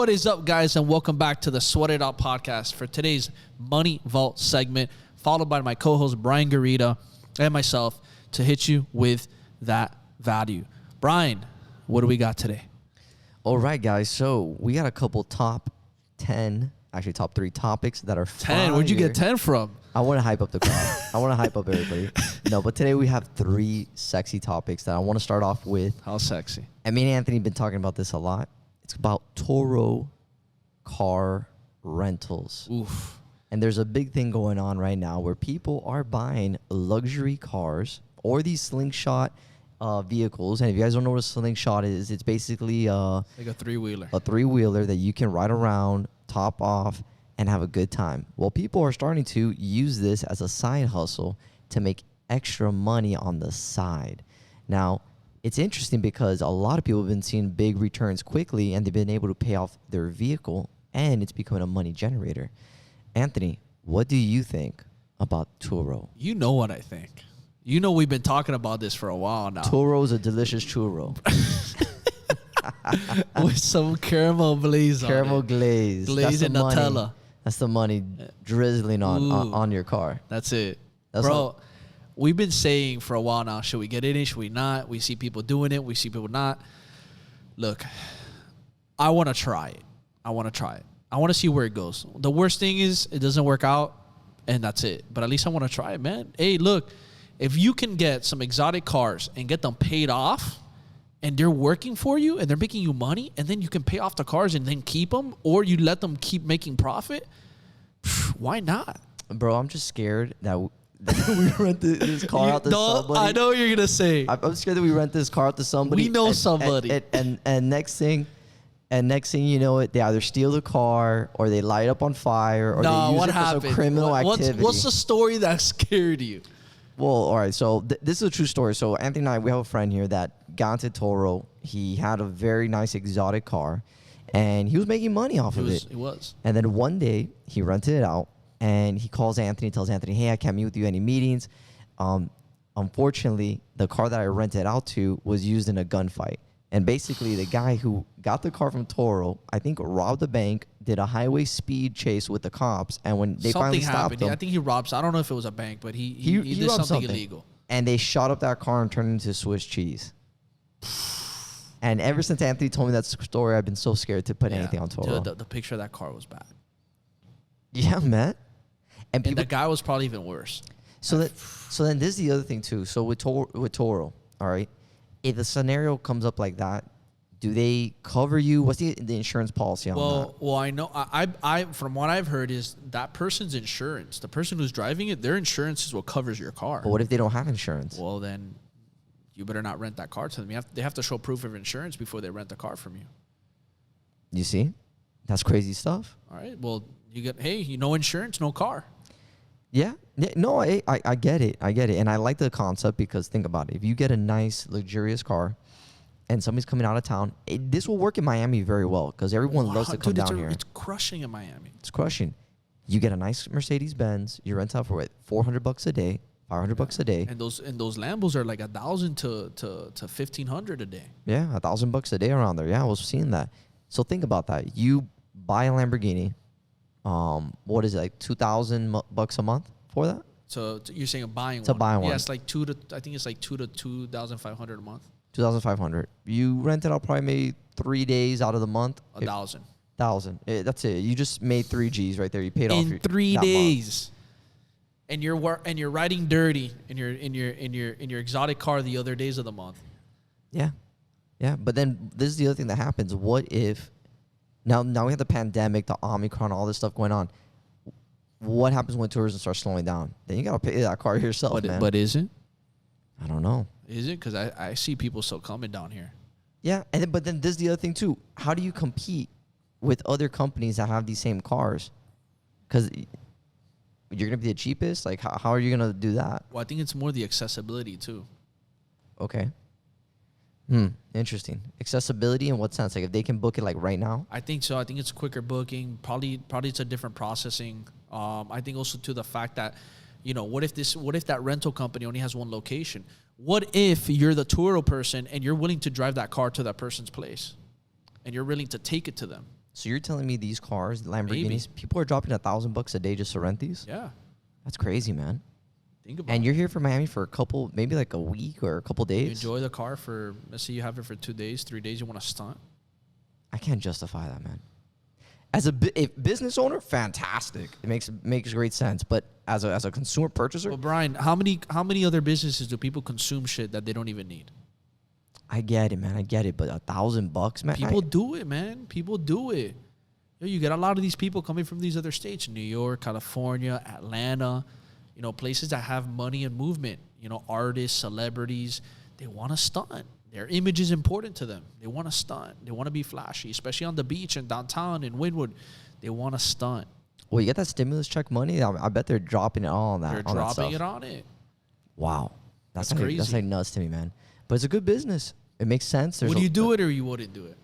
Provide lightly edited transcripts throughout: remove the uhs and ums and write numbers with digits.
What is up, guys, and welcome back to the Sweat It Out podcast for today's Money Vault segment, followed by my co-host Bryan Gorrita and myself to hit you with that value. Bryan, what do we got today? All right, guys. So we got a couple top 3 topics that are 10? Where'd you get 10 from? I want to hype up the crowd. I want to hype up everybody. No, but today we have 3 sexy topics that I want to start off with. How sexy? And me and Anthony have been talking about this a lot. It's about Turo car rentals. Oof. And there's a big thing going on right now where people are buying luxury cars or these slingshot vehicles. And if you guys don't know what a slingshot is, it's basically like a three-wheeler. A three-wheeler that you can ride around, top off, and have a good time. Well, people are starting to use this as a side hustle to make extra money on the side. Now, it's interesting because a lot of people have been seeing big returns quickly, and they've been able to pay off their vehicle, and it's becoming a money generator. Anthony, what do you think about Turo? You know what I think. You know we've been talking about this for a while now. Turo's a delicious churro. With some caramel glaze on it. Caramel glaze. Glaze and Nutella. That's the money drizzling on your car. That's it. Bro, we've been saying for a while now, should we get in it? Should we not? We see people doing it. We see people not. Look, I want to try it. I want to see where it goes. The worst thing is it doesn't work out, and that's it. But at least I want to try it, man. Hey, look, if you can get some exotic cars and get them paid off, and they're working for you, and they're making you money, and then you can pay off the cars and then keep them, or you let them keep making profit, why not? Bro, I'm just scared that we rent this car out to somebody. I know what you're going to say. I'm scared that we rent this car out to somebody. We know somebody. And next thing you know it, they either steal the car or they light up on fire or they use it for some criminal activity. What's the story that scared you? Well, all right. So this is a true story. So Anthony and I, we have a friend here that got into Turo. He had a very nice exotic car, and he was making money off of it. He was. And then one day he rented it out, and he calls Anthony, tells Anthony, "Hey, I can't meet with you any meetings." Unfortunately, the car that I rented out to was used in a gunfight. And basically, the guy who got the car from Turo, I think, robbed a bank, did a highway speed chase with the cops, and when they finally stopped him, I think he robbed. I don't know if it was a bank, but he did something illegal. And they shot up that car and turned it into Swiss cheese. And ever since Anthony told me that story, I've been so scared to put anything on Turo. Dude, the picture of that car was bad. Yeah, man. And the guy was probably even worse. So then this is the other thing too. So with Turo, all right, if the scenario comes up like that, do they cover you? What's the insurance policy on that? Well, I know. I from what I've heard is that person's insurance, the person who's driving it, their insurance is what covers your car. But what if they don't have insurance? Well, then you better not rent that car to them. They have to show proof of insurance before they rent the car from you. You see? That's crazy stuff. All right. Well, no insurance, no car. Yeah. No, I get it. And I like the concept because think about it. If you get a nice, luxurious car and somebody's coming out of town, this will work in Miami very well because everyone loves to come down here. It's crushing in Miami. It's crushing. You get a nice Mercedes-Benz. You rent out for what, $400 a day, $500 a day. And those Lambos are like $1,000 to $1,500 a day. Yeah, $1,000 a day around there. Yeah, I was seeing that. So think about that. You buy a Lamborghini. What is it, like $2,000 a month for that? So you're saying buying one? To buy one. Yeah, it's like I think it's like $2,000 to $2,500 a month. $2,500. You rent it out probably maybe 3 days out of the month. $1,000. $1,000. That's it. You just made 3 G's right there. You paid off in 3 days. And you're riding dirty in your exotic car the other days of the month. Yeah. Yeah. But then this is the other thing that happens. What if now we have the pandemic, the Omicron, all this stuff going on. What happens when tourism starts slowing down? Then you gotta pay that car yourself, man. But is it? I don't know. Is it? Because I see people still coming down here. Yeah, but then this is the other thing too. How do you compete with other companies that have these same cars? Because you're gonna be the cheapest. Like, how are you gonna do that? Well, I think it's more the accessibility too. Okay. Interesting. Accessibility in what sense? Like if they can book it like right now? I think so. I think it's quicker booking. Probably it's a different processing. I think also to the fact that, what if that rental company only has one location? What if you're the Turo person and you're willing to drive that car to that person's place and you're willing to take it to them? So you're telling me these cars, Lamborghinis, Maybe. people are dropping $1,000 a day just to rent these? Yeah. That's crazy, man. Think about And it. you're here for Miami for a couple, maybe like a week or a couple You days. enjoy the car for, let's say you have it for 2 days, 3 days, you want to stunt. I can't justify that, man. As a business owner, fantastic. It makes great sense. But as a consumer purchaser, Well, Brian, how many other businesses do people consume shit that they don't even need? I get it, man. I get it. But $1,000, man. People do it, man. People do it. You get a lot of these people coming from these other states, New York, California, Atlanta, places that have money and movement. Artists, celebrities, they want to stunt. Their image is important to them. They want to stunt. They want to be flashy, especially on the beach and downtown in Wynwood. They want to stunt. Well, you get that stimulus check money. I bet they're dropping it all on that. They're on that dropping stuff. it on it. Wow, that's crazy. That's like nuts to me, man. But it's a good business. It makes sense. Would you do it or you wouldn't do it?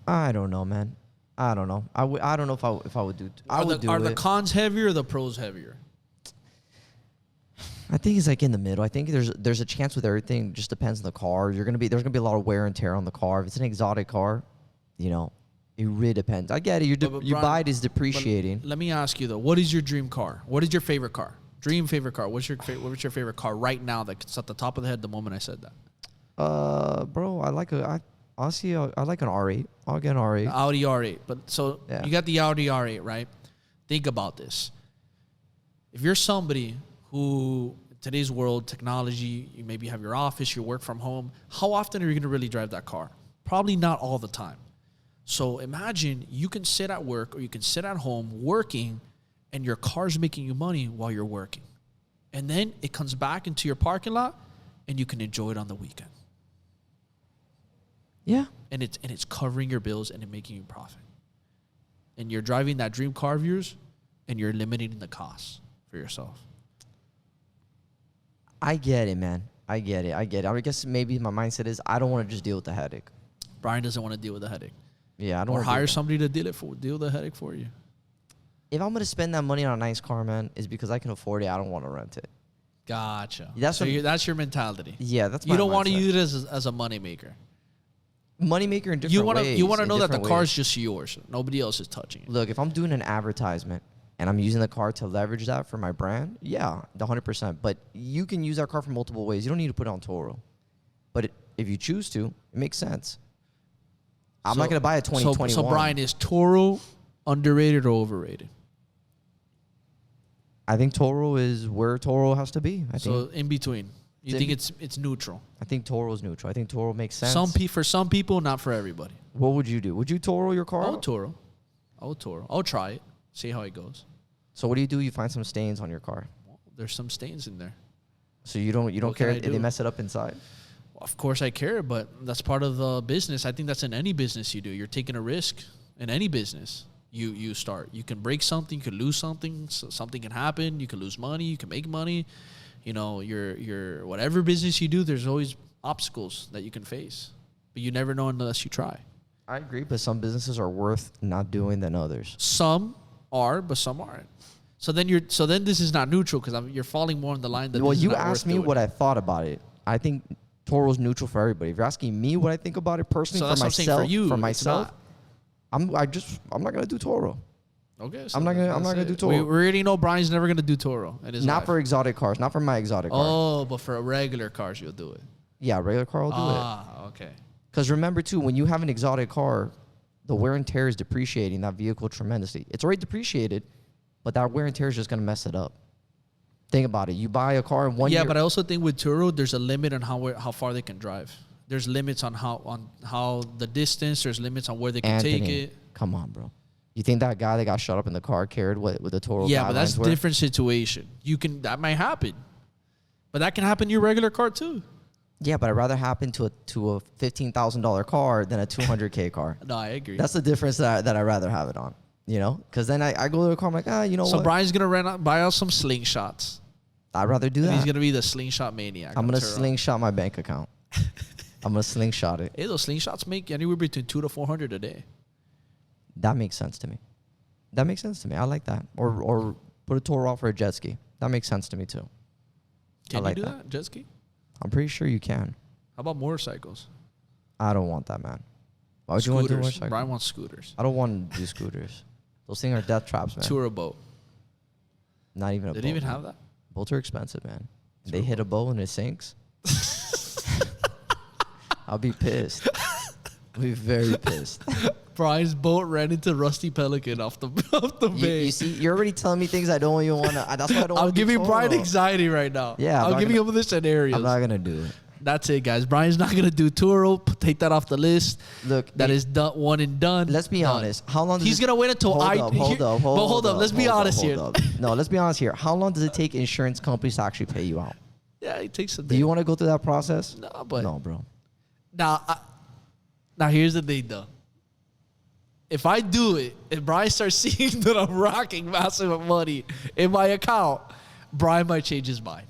I don't know, man. I don't know. I don't know if I would do. I would do it. Are the cons heavier or the pros heavier? I think it's like in the middle. I think there's a chance with everything. It just depends on the car. There's gonna be a lot of wear and tear on the car. If it's an exotic car, it really depends. I get it. Your Brian, bite is depreciating. Let me ask you though, what is your dream car? What is your favorite car? Dream favorite car. What's your favorite car right now that's at the top of the head the moment I said that? Bro, I like an R8. I'll get an R8. Audi R8. But so Yeah. you got the Audi R8, right? Think about this. If you're somebody who, in today's world, technology, you maybe have your office, you work from home, how often are you going to really drive that car? Probably not all the time. So imagine you can sit at work or you can sit at home working and your car's making you money while you're working. And then it comes back into your parking lot and you can enjoy it on the weekend. Yeah. And it's covering your bills and it making you profit. And you're driving that dream car of yours and you're limiting the costs for yourself. I get it, man. I get it. I guess maybe my mindset is I don't want to just deal with the headache. Brian doesn't want to deal with the headache. Yeah, I don't Or want to hire somebody to deal with the headache for you. If I'm going to spend that money on a nice car, man, it's because I can afford it. I don't want to rent it. Gotcha. That's That's your mentality. Yeah, that's my You don't want to mindset. use it as a moneymaker. Moneymaker in different ways. You want to in know that the different car's ways. just yours. Nobody else is touching it. Look, if I'm doing an advertisement and I'm using the car to leverage that for my brand, yeah, 100%. But you can use that car for multiple ways. You don't need to put it on Turo. But if you choose to, it makes sense. I'm not going to buy a 2021. So Brian, is Turo underrated or overrated? I think Toro is where Toro has to be. I think In between. You think it's neutral? I think Toro is neutral. I think Toro makes sense. For some people, not for everybody. What would you do? Would you Toro your car? I'll Toro. I'll try it. See how it goes. So what do? You find some stains on your car. Well, there's some stains in there. So you don't What care can I if they do? mess it up inside? Well, of course I care, but that's part of the business. I think that's in any business you do. You're taking a risk in any business you start. You can break something, you can lose something, something can happen, you can lose money, you can make money. Your whatever business you do, there's always obstacles that you can face. But you never know unless you try. I agree, but some businesses are worth not doing than others. Some are, but some aren't. So then this is not neutral because you're falling more on the line that. Well, this is you not asked worth me doing. what I thought about it. I think Toro's neutral for everybody. If you're asking me what I think about it personally, So for that's what I'm saying, myself, for you, it's not. I'm not gonna do Toro. Okay. I'm not gonna do Toro. We already know Brian's never gonna do Toro. Not for exotic cars. Not for my exotic car. Oh, but for regular cars, you'll do it. Yeah, regular car will do it. Okay. Because remember too, when you have an exotic car, the wear and tear is depreciating that vehicle tremendously. It's already depreciated, but that wear and tear is just gonna mess it up. Think about it. You buy a car in 1 year. Yeah, but I also think with Turo, there's a limit on how far they can drive. There's limits on how the distance. There's limits on where they can take it. Come on, bro. You think that guy that got shot up in the car cared what the Toro Yeah, but that's guidelines were? different situation. That might happen, but that can happen in your regular car too. Yeah, but I'd rather happen to a $15,000 car than a $200K car. No, I agree. That's the difference that I'd rather have it on. Because then I go to the car, I'm like, so what? Brian's gonna buy out some slingshots. I'd rather do And that. he's gonna be the slingshot maniac. I'm going to Turo. slingshot my bank account. I'm going to slingshot it. Hey, those slingshots make anywhere between $200 to $400 a day. That makes sense to me. I like that. Or put a Toro out for a jet ski. That makes sense to me too. Can like you do that. that? Jet ski? I'm pretty sure you can. How about motorcycles? I don't want that, man. Why would you want to do a Scooters. motorcycle? Brian wants scooters. I don't want to do scooters. Those things are death traps, man. Tour a boat. Not even a Did boat. it even man. have that? Boats are expensive, man. They hit a boat and it sinks. I'll be pissed. I'll be very pissed. Brian's boat ran into Rusty Pelican off the bay. You see, you're already telling me things I don't even want to. That's why I don't. I'm wanna do giving Brian Turo. anxiety right now. Yeah, I'm giving him the I'm scenarios. not gonna do it. That's it, guys. Brian's not gonna do Turo. Take that off the list. Look, That is done, one and done. let's be Done. honest. How long? Does He's it- gonna wait until hold I. up, here- hold up, but hold up. Let's be hold up, honest here. hold up. No, let's be honest here. How long does it take insurance companies to actually pay you out? Yeah, it takes a Do day. you want to go through that process? No, but No, bro. now here's the thing, though. If I do it and Brian starts seeing that I'm rocking massive money in my account, Brian might change his mind.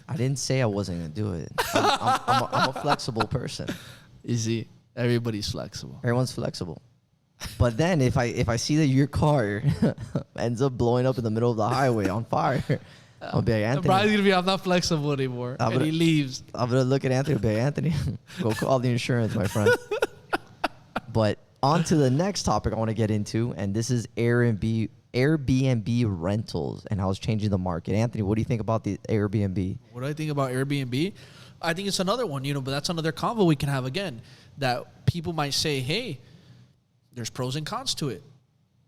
I didn't say I wasn't gonna do it. I'm a flexible person. You see, everybody's flexible. Everyone's flexible. But then if I see that your car ends up blowing up in the middle of the highway on fire, I'll be like, And Anthony. Brian's gonna be, I'm not flexible anymore, I'm and gonna- he leaves. I'm gonna look at Anthony and be like, Anthony, go call the insurance, my friend. But on to the next topic I want to get into, and this is Airbnb rentals and how it's changing the market. Anthony, what do you think about the Airbnb? What do I think about Airbnb? I think it's another one, but that's another convo we can have again. That people might say, hey, there's pros and cons to it.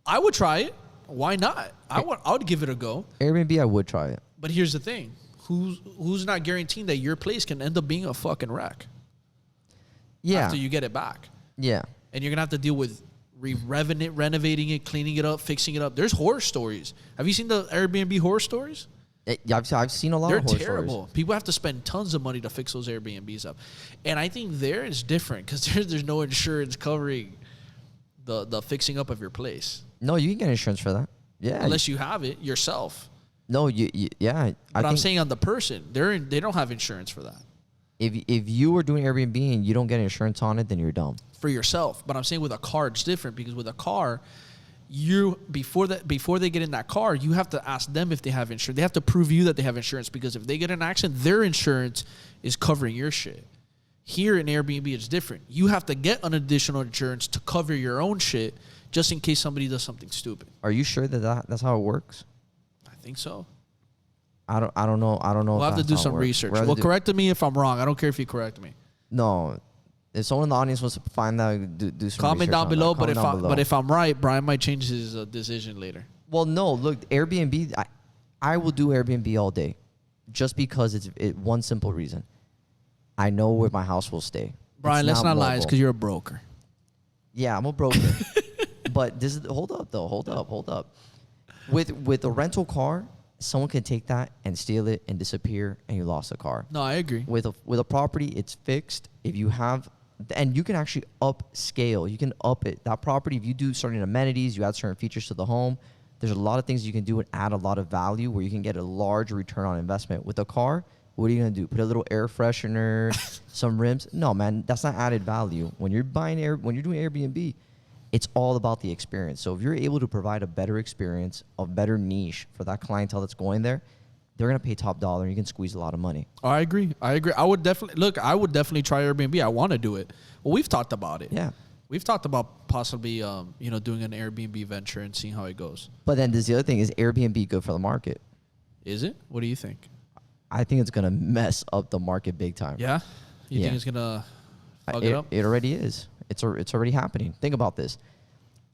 I would try it. Why not? I would give it a go. Airbnb, I would try it. But here's the thing: who's not guaranteeing that your place can end up being a fucking wreck Yeah, after you get it back? yeah. And you're gonna have to deal with renovating it, cleaning it up, fixing it up. There's horror stories. Have you seen the Airbnb horror stories? Yeah, I've seen a lot They're of horror terrible. stories. People have to spend tons of money to fix those Airbnbs up, and I think there is different because there's no insurance covering the fixing up of your place No, you can get insurance for that. Yeah. unless you have it yourself. No, yeah. But I'm think saying on the person, they don't have insurance for that if you were doing Airbnb and you don't get insurance on it, then you're dumb. for yourself. But I'm saying with a car, it's different because with a car, before they get in that car, you have to ask them if they have insurance. They have to prove you that they have insurance because if they get in an accident, their insurance is covering your shit. Here in Airbnb, it's different. You have to get an additional insurance to cover your own shit just in case somebody does something stupid. Are you sure that's how it works? I think so. I don't know. We'll if have to that's do how it some works. research. We'll have Well, to do- correct me if I'm wrong. I don't care if you correct me. No, if someone in the audience wants to find that, do some Comment research down on below. that. But Comment down below. if I'm right, Brian might change his decision later. Well, no, look, Airbnb. I will do Airbnb all day, just because it's one simple reason. I know where my house will stay. Brian, It's let's not lie. It's mobile. because you're a broker. Yeah, I'm a broker. But this is hold up. With a rental car, someone can take that and steal it and disappear, and you lost the car. No, I agree. With a property, it's fixed. If you have, and you can actually upscale. You can up it. That property, if you do certain amenities, you add certain features to the home. There's a lot of things you can do and add a lot of value where you can get a large return on investment. With a car, what are you gonna do? Put a little air freshener, some rims? No, man, that's not added value. When you're doing Airbnb, it's all about the experience. So if you're able to provide a better experience, a better niche for that clientele that's going there, they're gonna pay top dollar and you can squeeze a lot of money. Oh, I agree. I would definitely try Airbnb. I want to do it. Well, we've talked about it. Yeah. We've talked about possibly, doing an Airbnb venture and seeing how it goes. But then there's the other thing: is Airbnb good for the market? Is it? What do you think? I think it's gonna mess up the market big time. Yeah. You Yeah. think it's gonna fuck it up? It already is. It's already happening. Think about this.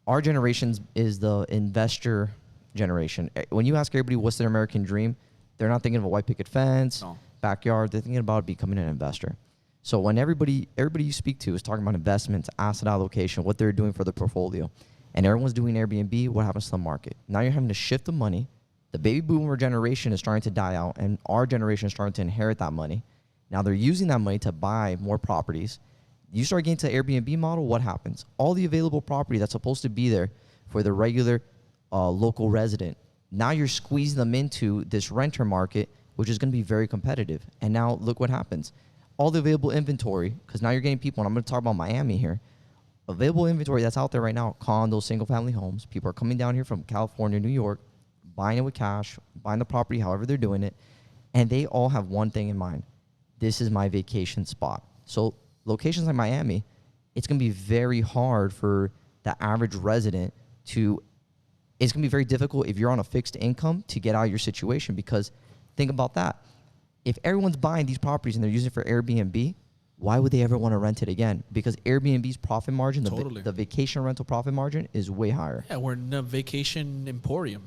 Our generation is the investor generation. When you ask everybody what's their American dream, they're not thinking of a white picket fence, No. backyard. They're thinking about becoming an investor. So when everybody you speak to is talking about investments, asset allocation, what they're doing for their portfolio, and everyone's doing Airbnb, what happens to the market? Now you're having to shift the money. The baby boomer generation is starting to die out, and our generation is starting to inherit that money. Now they're using that money to buy more properties. You start getting to the Airbnb model, what happens? All the available property that's supposed to be there for the regular local resident, now you're squeezing them into this renter market, which is going to be very competitive. And now look what happens. All the available inventory, because now you're getting people, and I'm going to talk about Miami here, available inventory that's out there right now, condos, single-family homes. People are coming down here from California, New York, buying it with cash, buying the property however they're doing it, and they all have one thing in mind. This is my vacation spot. So locations like Miami, it's going to be very hard for the average resident to, it's going to be very difficult if you're on a fixed income to get out of your situation, because think about that. If everyone's buying these properties and they're using it for Airbnb, why would they ever want to rent it again? Because Airbnb's profit margin, the vacation rental profit margin is way higher. Yeah, we're in a vacation emporium.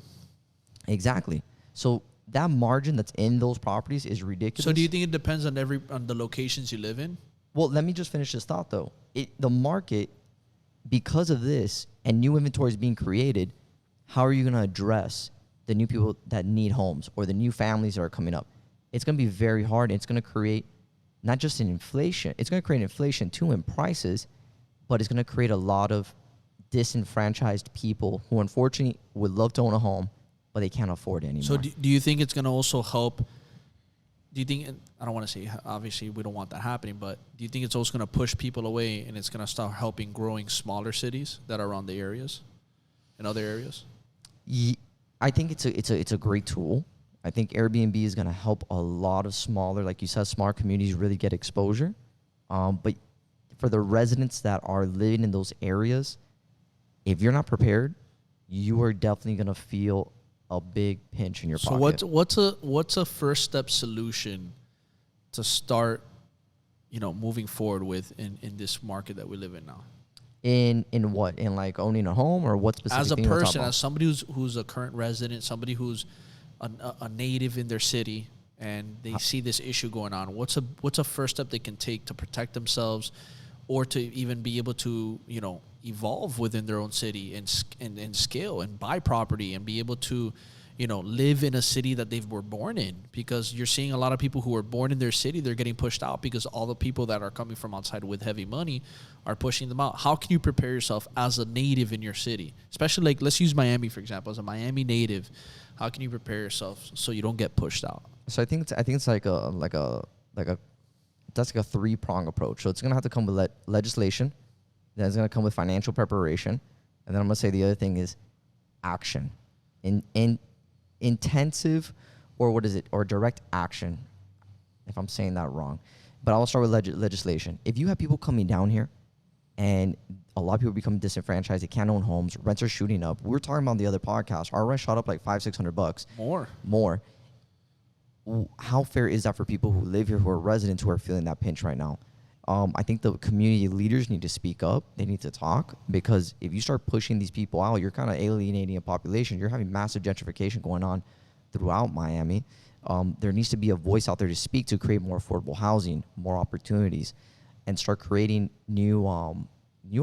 Exactly. So that margin that's in those properties is ridiculous. So do you think it depends on the locations you live in? Well, let me just finish this thought, though. The market, because of this and new inventory is being created, how are you going to address the new people that need homes or the new families that are coming up? It's going to be very hard. And it's going to create not just an inflation. It's going to create inflation, too, in prices, but it's going to create a lot of disenfranchised people who, unfortunately, would love to own a home, but they can't afford it anymore. So do you think it's going to also help? Do you think, I don't want to say, obviously we don't want that happening, but do you think it's also going to push people away and it's going to start helping growing smaller cities that are around the areas, in other areas? I think it's a great tool. I think Airbnb is going to help a lot of smaller, like you said, smart communities really get exposure. But for the residents that are living in those areas, if you're not prepared, you are definitely going to feel a big pinch in your pocket. So what's a first step solution to start, moving forward with in this market that we live in now? In what? In like owning a home, or what specific? As a person, as somebody who's a current resident, somebody who's a native in their city, and they see this issue going on, what's a first step they can take to protect themselves, or to even be able to evolve within their own city and scale and buy property and be able to live in a city that they were born in? Because you're seeing a lot of people who are born in their city, they're getting pushed out because all the people that are coming from outside with heavy money are pushing them out. How can you prepare yourself as a native in your city? Especially, like, let's use Miami, for example. As a Miami native, how can you prepare yourself so you don't get pushed out? So I think it's like a that's like a three-prong approach. So it's going to have to come with legislation, then it's going to come with financial preparation, and then I'm going to say the other thing is action. Intensive, or direct action, if I'm saying that wrong. But I'll start with legislation. If you have people coming down here and a lot of people become disenfranchised, they can't own homes, rents are shooting up. We were talking about on the other podcast, our rent shot up like $500-600. More. How fair is that for people who live here, who are residents, who are feeling that pinch right now? I think the community leaders need to speak up. They need to talk, because if you start pushing these people out, you're kind of alienating a population. You're having massive gentrification going on throughout Miami. There needs to be a voice out there to speak, to create more affordable housing, more opportunities, and start creating new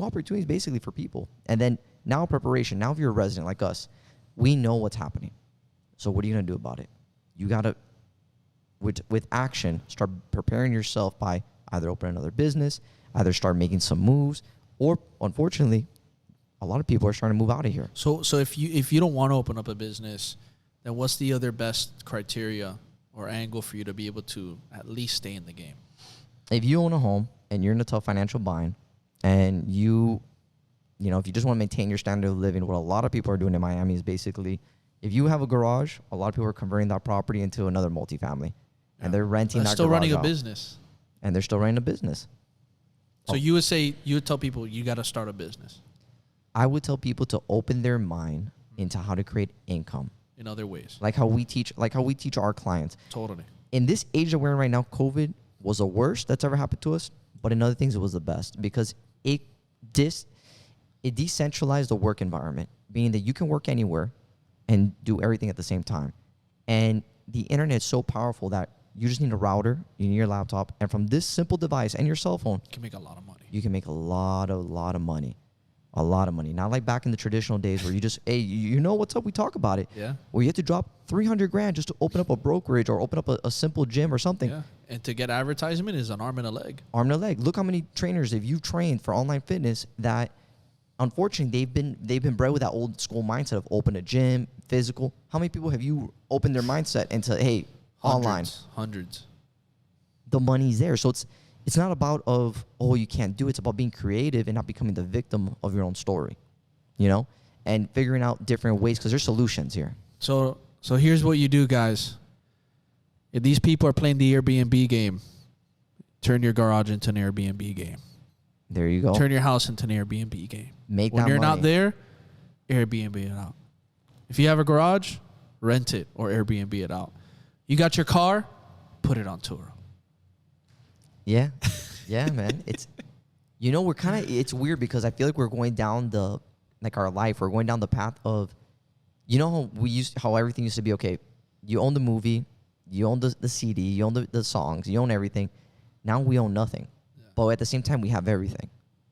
opportunities basically for people. And then now preparation. Now if you're a resident like us, we know what's happening. So what are you going to do about it? You got to, with action, start preparing yourself by either open another business, either start making some moves, or unfortunately, a lot of people are starting to move out of here. So if you don't want to open up a business, then what's the other best criteria or angle for you to be able to at least stay in the game? If you own a home and you're in a tough financial bind, and if you just want to maintain your standard of living, what a lot of people are doing in Miami is basically, if you have a garage, a lot of people are converting that property into another multifamily, and they're renting that garage out. Still running a business. And they're still running a business. So you would tell people you got to start a business. I would tell people to open their mind into how to create income in other ways, like how we teach our clients. Totally. In this age that we're in right now, COVID was the worst that's ever happened to us, but in other things it was the best, because it decentralized the work environment, meaning that you can work anywhere and do everything at the same time. And the internet is so powerful that you just need a router, you need your laptop, and from this simple device and your cell phone, you can make a lot of money. You can make a lot of money. A lot of money. Not like back in the traditional days where you just, hey, you know what's up? We talk about it. Yeah. Where you have to drop $300,000 just to open up a brokerage or open up a simple gym or something. Yeah. And to get advertisement is an arm and a leg. Arm and a leg. Look how many trainers have you trained for online fitness that, unfortunately, they've been bred with that old school mindset of open a gym, physical. How many people have you opened their mindset into, hey, online? Hundreds. The money's there. So it's not about you can't do it. It's about being creative and not becoming the victim of your own story, and figuring out different ways, because there's solutions here. So here's what you do, guys. If these people are playing the Airbnb game, turn your garage into an Airbnb game. There you go. Turn your house into an Airbnb game. Make when that you're money. not there, Airbnb it out. If you have a garage, rent it or Airbnb it out. You got your car, put it on Turo. Yeah. Yeah, man. It's, you know, we're kind of, it's weird because I feel like we're going down the, like our life, we're going down the path of, you know, how everything used to be, okay, you own the movie, you own the CD, you own the songs, you own everything. Now we own nothing. Yeah. But at the same time, we have everything.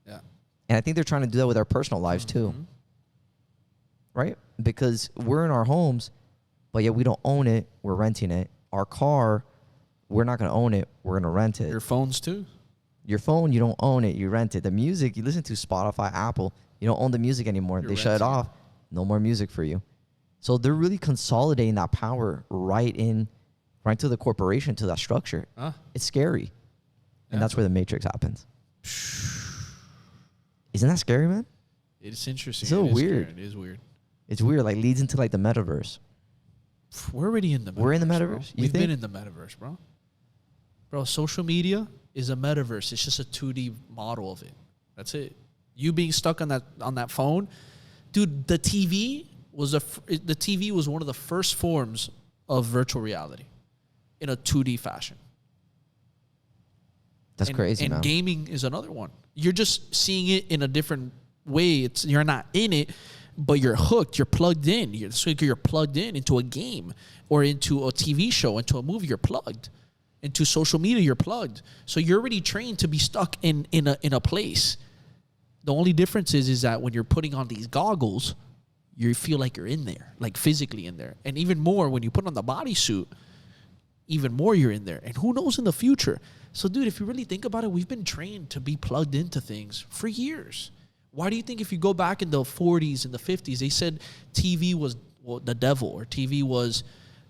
Yeah. And I think they're trying to do that with our personal lives too. Right? Because we're in our homes, but yet we don't own it, we're renting it. Our car, we're not going to own it, we're going to rent it. Your phones too? Your phone, you don't own it, you rent it. The music, you listen to Spotify, Apple, you don't own the music anymore. They shut it off. No more music for you. So they're really consolidating that power right to the corporation, to that structure. It's scary. And that's where the Matrix happens. Isn't that scary, man? It's interesting. It's so weird. Scary. It is weird. It's weird. Like leads into like the metaverse. We're already in the metaverse. We're in the metaverse? We've been in the metaverse, bro. Bro, social media is a metaverse. It's just a 2D model of it. That's it. You being stuck on that phone. Dude, the TV was one of the first forms of virtual reality in a 2D fashion. That's crazy, man. And gaming is another one. You're just seeing it in a different way. You're not in it, but you're hooked. You're plugged in. You're plugged in into a game or into a TV show, into a movie. You're plugged. Into social media, you're plugged. So you're already trained to be stuck in a place. The only difference is that when you're putting on these goggles, you feel like you're in there, like physically in there. And even more when you put on the bodysuit, even more you're in there. And who knows in the future? So, dude, if you really think about it, we've been trained to be plugged into things for years. Why do you think if you go back in the 40s and the 50s, they said TV was the devil, or TV was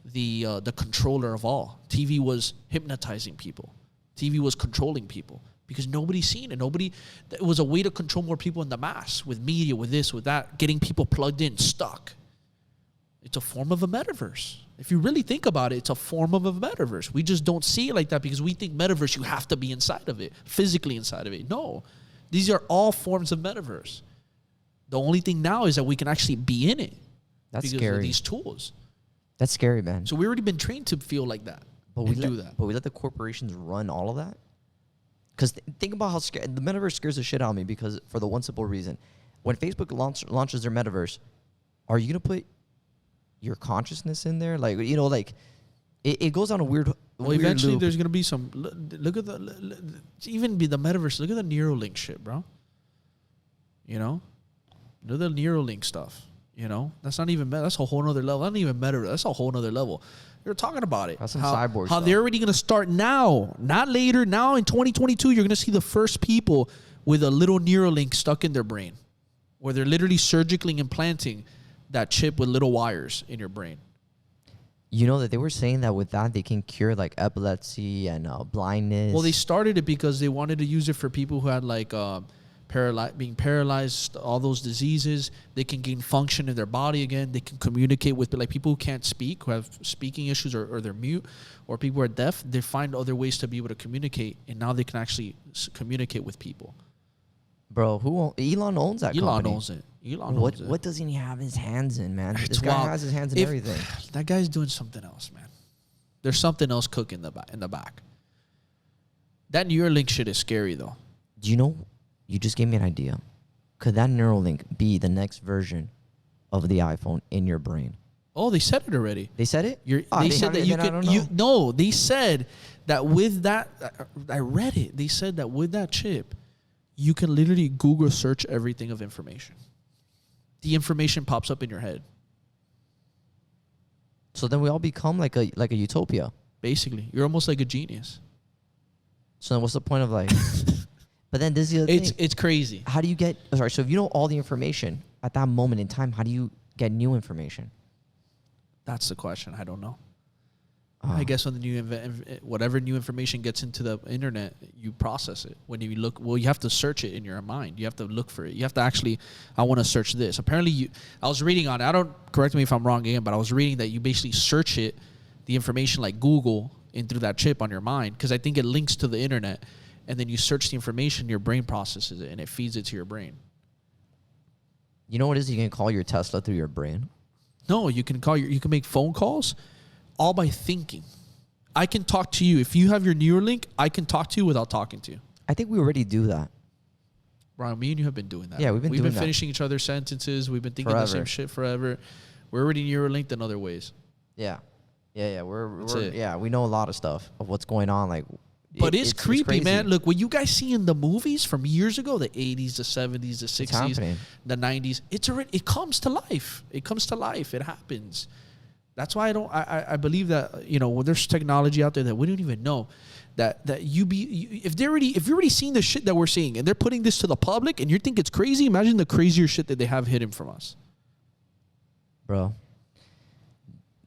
the controller of all. TV was hypnotizing people. TV was controlling people because nobody's seen it. It was a way to control more people in the mass with media, with this, with that, getting people plugged in, stuck. It's a form of a metaverse. If you really think about it, it's a form of a metaverse. We just don't see it like that because we think metaverse, you have to be inside of it, physically inside of it. No, these are all forms of metaverse. The only thing now is that we can actually be in it. That's because scary. Of these tools. That's scary, man. So we've already been trained to feel like that. But we let the corporations run all of that. Because think about how the metaverse scares the shit out of me. Because for the one simple reason, when Facebook launches their metaverse, are you gonna put your consciousness in there? Like, you know, like it goes on a weird. Well, eventually there's gonna be some. Look at even the metaverse. Look at the Neuralink shit, bro. You know, look at the Neuralink stuff. You know, that's not even that's a whole nother level. That's not even metaverse. That's a whole nother level. You're talking about it. That's some cyborg how stuff. They're already gonna start now, not later. Now in 2022, you're gonna see the first people with a little Neuralink stuck in their brain, where they're literally surgically implanting that chip with little wires in your brain. You know that they were saying that with that they can cure like epilepsy and blindness. Well, they started it because they wanted to use it for people who had like being paralyzed, all those diseases. They can gain function in their body again. They can communicate with like people who can't speak, who have speaking issues or they're mute, or people who are deaf. They find other ways to be able to communicate, and now they can actually communicate with people. Bro, Elon owns that company. Elon owns it. What doesn't he have his hands in, man? It's this guy wild. has his hands in everything. That guy's doing something else, man. There's something else cooking in the back. That Neuralink shit is scary, though. Do you know? You just gave me an idea. Could that Neuralink be the next version of the iPhone in your brain? Oh, they said it already. They said it? They said that you could. No, they said that with that. I read it. They said that with that chip, you can literally Google search everything of information. The information pops up in your head. So then we all become like a utopia. Basically, you're almost like a genius. So then what's the point of like? But then this is the other thing. It's crazy. How do you get? So if you know all the information at that moment in time, how do you get new information? That's the question. I don't know. I guess when the whatever new information gets into the internet, you process it. When you look, you have to search it in your mind. You have to look for it. You have to actually, I want to search this. Apparently, I was reading on it. Correct me if I'm wrong again, but I was reading that you basically search it, the information like Google, in through that chip on your mind, because I think it links to the internet. and then you search the information, your brain processes it, and it feeds it to your brain. You know what it is? You can call your Tesla through your brain. No, you can make phone calls all by thinking. I can talk to you. If you have your Neuralink, I can talk to you without talking to you. I think we already do that. Brian, me and you have been doing that. Yeah, we've been finishing each other's sentences. We've been thinking the same shit forever. We're already Neuralinked in other ways. Yeah. We know a lot of stuff of what's going on. Like, but it's creepy, man. Look, what you guys see in the movies from years ago, the 80s, the 70s, the 60s, the 90s, it comes to life. It comes to life. It happens. That's why I believe that, you know, when there's technology out there that we don't even know, that if you're already seeing the shit that we're seeing and they're putting this to the public and you think it's crazy, imagine the crazier shit that they have hidden from us. Bro,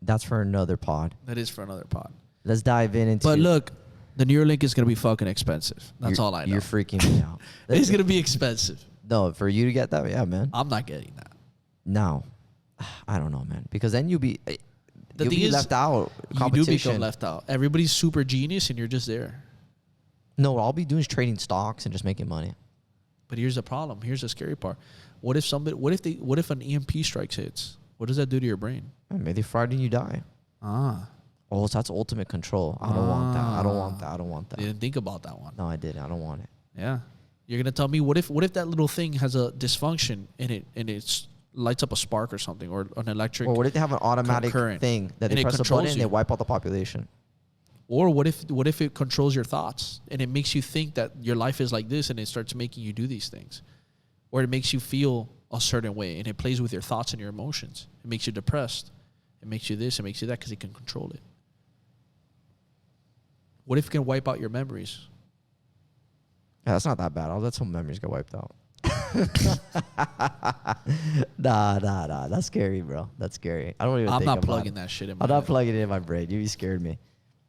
that's for another pod. That is for another pod. Let's dive into. But look, the Neuralink is going to be fucking expensive. That's all I know. You're freaking me out. It's going to be expensive. No, for you to get that, yeah, man. I'm not getting that. No. I don't know, man. Because then you'll be left out. You do become left out. Everybody's super genius and you're just there. No, all I'll be doing is trading stocks and just making money. But here's the problem. Here's the scary part. What if an EMP strikes hits? What does that do to your brain? Maybe they fried and you die. Oh, so that's ultimate control. I don't want that. I don't want that. You didn't think about that one. No, I didn't. I don't want it. Yeah. You're gonna tell me what if that little thing has a dysfunction in it and it lights up a spark or something, or an electric. Or what if they have an automatic current thing that they press a button and they wipe out the population? Or what if it controls your thoughts and it makes you think that your life is like this and it starts making you do these things? Or it makes you feel a certain way and it plays with your thoughts and your emotions. It makes you depressed. It makes you this, it makes you that because it can control it. What if it can wipe out your memories? Yeah, that's not that bad. I'll let some memories get wiped out. Nah. That's scary, bro. That's scary. I'm not plugging that shit in my head. I'm not plugging it in my brain. You scared me.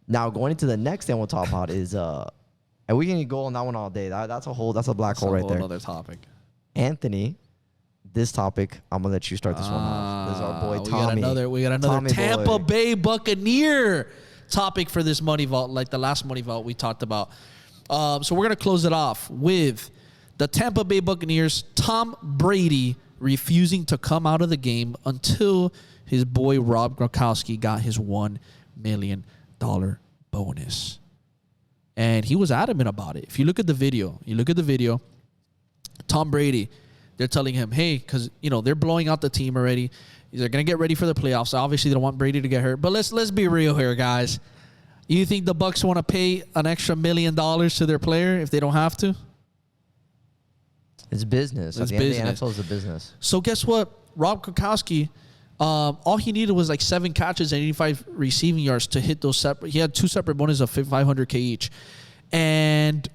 Now, going into the next thing we'll talk about is, and we can go on that one all day. That's a black hole right there. Another topic. Anthony, this topic, I'm going to let you start this one off. This is our boy, Tommy. We got another Tommy Tampa Bay Buccaneer topic for this Money Vault, like the last Money Vault we talked about. So we're going to close it off with the Tampa Bay Buccaneers, Tom Brady refusing to come out of the game until his boy Rob Gronkowski got his $1 million bonus. And he was adamant about it. If you look at the video, Tom Brady, they're telling him, hey, because, you know, they're blowing out the team already. They're going to get ready for the playoffs. Obviously, they don't want Brady to get hurt. But let's be real here, guys. You think the Bucs want to pay an extra $1 million to their player if they don't have to? It's business. At the end of the NFL is a business. So guess what? Rob Gronkowski, all he needed was like 7 catches and 85 receiving yards to hit those separate. He had 2 separate bonuses of $500K each. And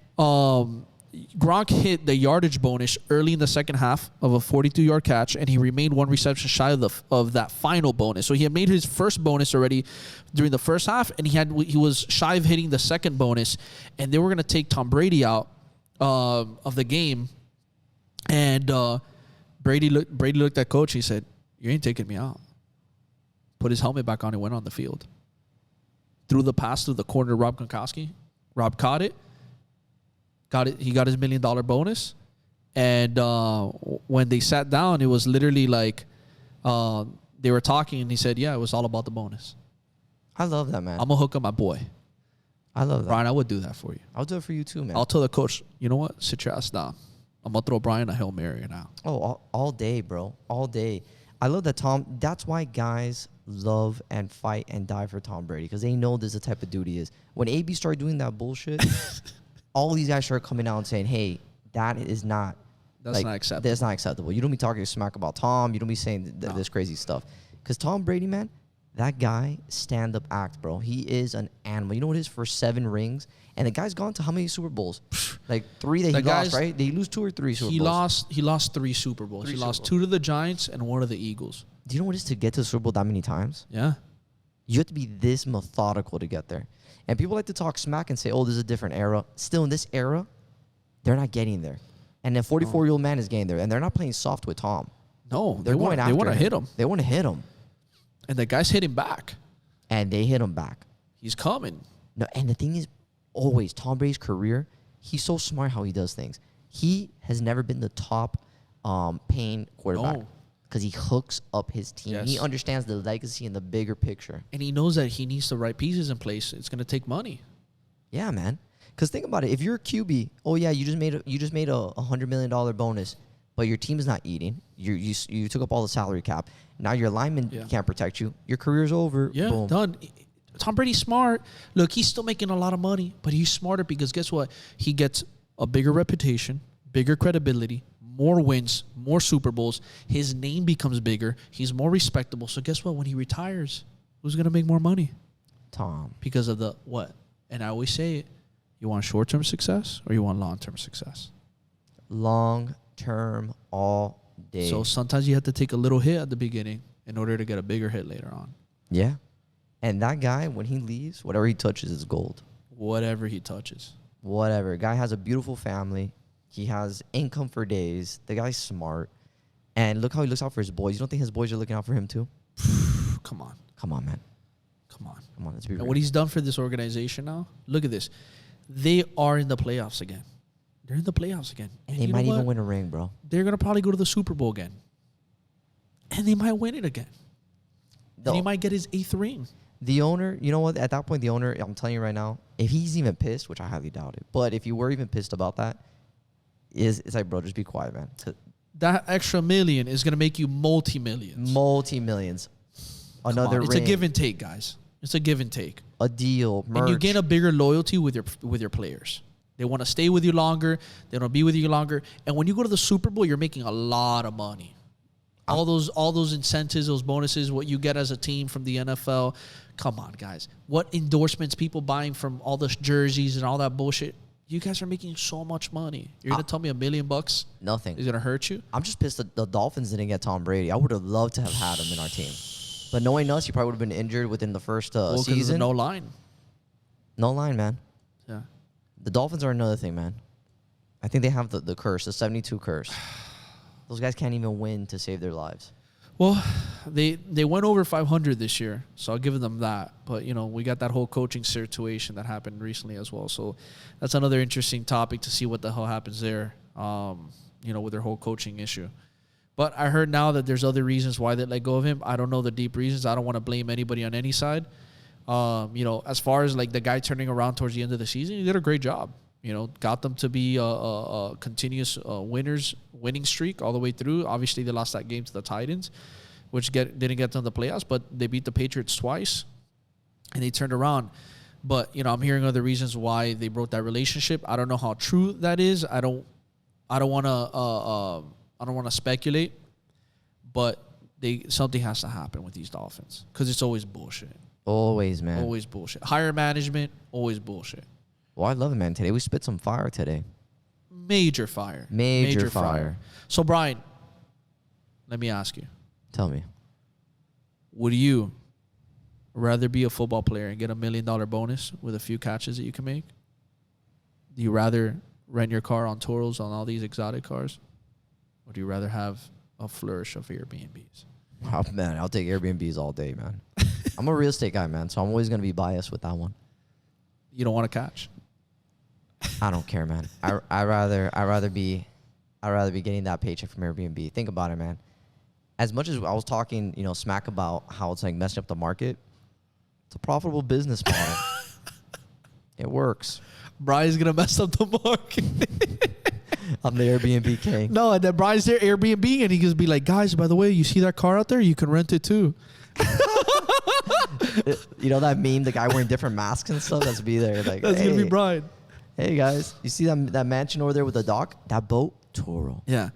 Gronk hit the yardage bonus early in the second half of a 42-yard catch, and he remained 1 reception shy of that final bonus. So he had made his first bonus already during the first half, and he was shy of hitting the second bonus, and they were going to take Tom Brady out of the game. And Brady looked at coach. He said, "You ain't taking me out." Put his helmet back on and went on the field. Threw the pass to the corner to Rob Gronkowski. Rob caught it. He got his $1 million bonus. And when they sat down, it was literally like they were talking, and he said, "Yeah, it was all about the bonus." I love that, man. I'm gonna hook up my boy. I love that. Brian, I would do that for you. I'll do it for you too, man. I'll tell the coach, you know what? Sit your ass down. I'm going to throw Brian a Hail Mary now. Oh, all day, bro. All day. I love that, Tom. That's why guys love and fight and die for Tom Brady, because they know this is the type of dude he is. When AB started doing that bullshit, all these guys started coming out and saying, hey, that is not... That's not acceptable. That's not acceptable. You don't be talking smack about Tom. You don't be saying this crazy stuff. Because Tom Brady, man, that guy, stand-up act, bro. He is an animal. You know what his first 7 rings? And the guy's gone to how many Super Bowls? Like 3 that he lost, right? Did he lose 2 or 3 Super Bowls? He lost 3 Super Bowls. He lost 2 to the Giants and 1 to the Eagles. Do you know what it is to get to the Super Bowl that many times? Yeah. You have to be this methodical to get there. And people like to talk smack and say, oh, this is a different era. Still, in this era, they're not getting there. And the 44-year-old man is getting there. And they're not playing soft with Tom. No, they want to hit him. They want to hit him. And the guy's hitting back. And they hit him back. He's coming. No, and the thing is, always, Tom Brady's career He's so smart how he does things. He has never been the top paying quarterback. No. Because he hooks up his team. Yes. He understands the legacy and the bigger picture. And he knows that he needs the right pieces in place. It's going to take money. Yeah, man. Because think about it. If you're a QB, oh yeah, you just made a $100 million bonus, but your team is not eating. You took up all the salary cap. Now your lineman can't protect you. Your career's over. Yeah, Boom. done. Tom Brady's smart. Look, he's still making a lot of money, but he's smarter because guess what? He gets a bigger reputation, bigger credibility, more wins, more Super Bowls. His name becomes bigger. He's more respectable. So guess what? When he retires, who's going to make more money? Tom. Because of the what? And I always say it. You want short-term success or you want long-term success? Long-term all day. So sometimes you have to take a little hit at the beginning in order to get a bigger hit later on. Yeah. And that guy, when he leaves, whatever he touches is gold. Whatever he touches. Whatever. Guy has a beautiful family. He has income for days. The guy's smart. And look how he looks out for his boys. You don't think his boys are looking out for him too? Come on. Come on, man. Come on. Come on, let's be real. And what he's done for this organization now, look at this. They are in the playoffs again. They're in the playoffs again. And they might even win a ring, bro. They're going to probably go to the Super Bowl again. And they might win it again. And he might get his 8th ring. The owner, you know what? At that point, the owner, I'm telling you right now, if he's even pissed, which I highly doubt it, but if you were even pissed about that, it's like, bro, just be quiet, man. That extra million is going to make you multi-millions. Multi-millions. Another ring. It's a give and take, guys. It's a give and take. A deal, merch. And you gain a bigger loyalty with your players. They want to stay with you longer. They want to be with you longer. And when you go to the Super Bowl, you're making a lot of money. All those incentives, those bonuses, what you get as a team from the NFL. Come on, guys. What endorsements, people buying from all the jerseys and all that bullshit. You guys are making so much money. You're going to tell me $1 million? Nothing. Is going to hurt you? I'm just pissed that the Dolphins didn't get Tom Brady. I would have loved to have had him in our team. But knowing us, he probably would have been injured within the first season. No line. No line, man. Yeah. The Dolphins are another thing, man. I think they have the curse, the 72 curse. Those guys can't even win to save their lives. Well, they went over 500 this year, so I'll give them that. But, we got that whole coaching situation that happened recently as well. So that's another interesting topic to see what the hell happens there, with their whole coaching issue. But I heard now that there's other reasons why they let go of him. I don't know the deep reasons. I don't want to blame anybody on any side. As far as like the guy turning around towards the end of the season, he did a great job. Got them to be a continuous winning streak all the way through. Obviously, they lost that game to the Titans, which didn't get them the playoffs, but they beat the Patriots twice, and they turned around. But I'm hearing other reasons why they broke that relationship. I don't know how true that is. I don't want to speculate, but something has to happen with these Dolphins because it's always bullshit. Always, man. Always bullshit. Higher management, always bullshit. Well, I love it, man. Today we spit some fire today. Major fire. Major fire. So, Brian, let me ask you. Tell me. Would you rather be a football player and get $1 million bonus with a few catches that you can make? Do you rather rent your car on Turos on all these exotic cars? Or do you rather have a flourish of Airbnbs? Oh, man, I'll take Airbnbs all day, man. I'm a real estate guy, man, so I'm always going to be biased with that one. You don't want to catch? I don't care, man. I rather be getting that paycheck from Airbnb. Think about it, man. As much as I was talking, smack about how it's like messing up the market, it's a profitable business model. It works. Brian's gonna mess up the market. I'm the Airbnb king. No, and then Brian's there Airbnb, and he can be like, guys, by the way, you see that car out there? You can rent it too. You know that meme, the guy wearing different masks and stuff? That's be there. Like, that's gonna be Brian. Hey guys, you see that mansion over there with the dock? That boat? Turo. Yeah.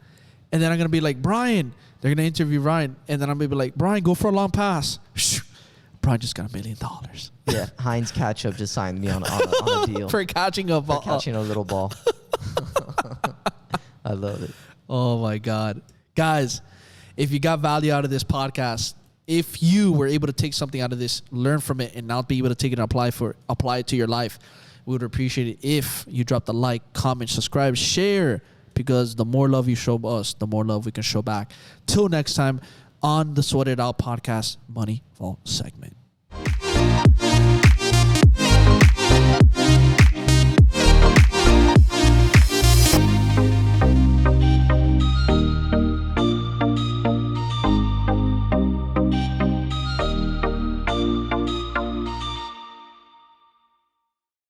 And then I'm gonna be like, Brian. They're gonna interview Brian, and then I'm gonna be like, Brian, go for a long pass. Brian just got $1 million. Yeah, Heinz Ketchup just signed me on a deal for catching a ball. For catching a little ball. I love it. Oh my God, guys! If you got value out of this podcast, if you were able to take something out of this, learn from it, and not be able to take it and apply it to your life, we would appreciate it if you drop the like, comment, subscribe, share. Because the more love you show us, the more love we can show back. Till next time on the Sweat It Out podcast, Money Vault segment.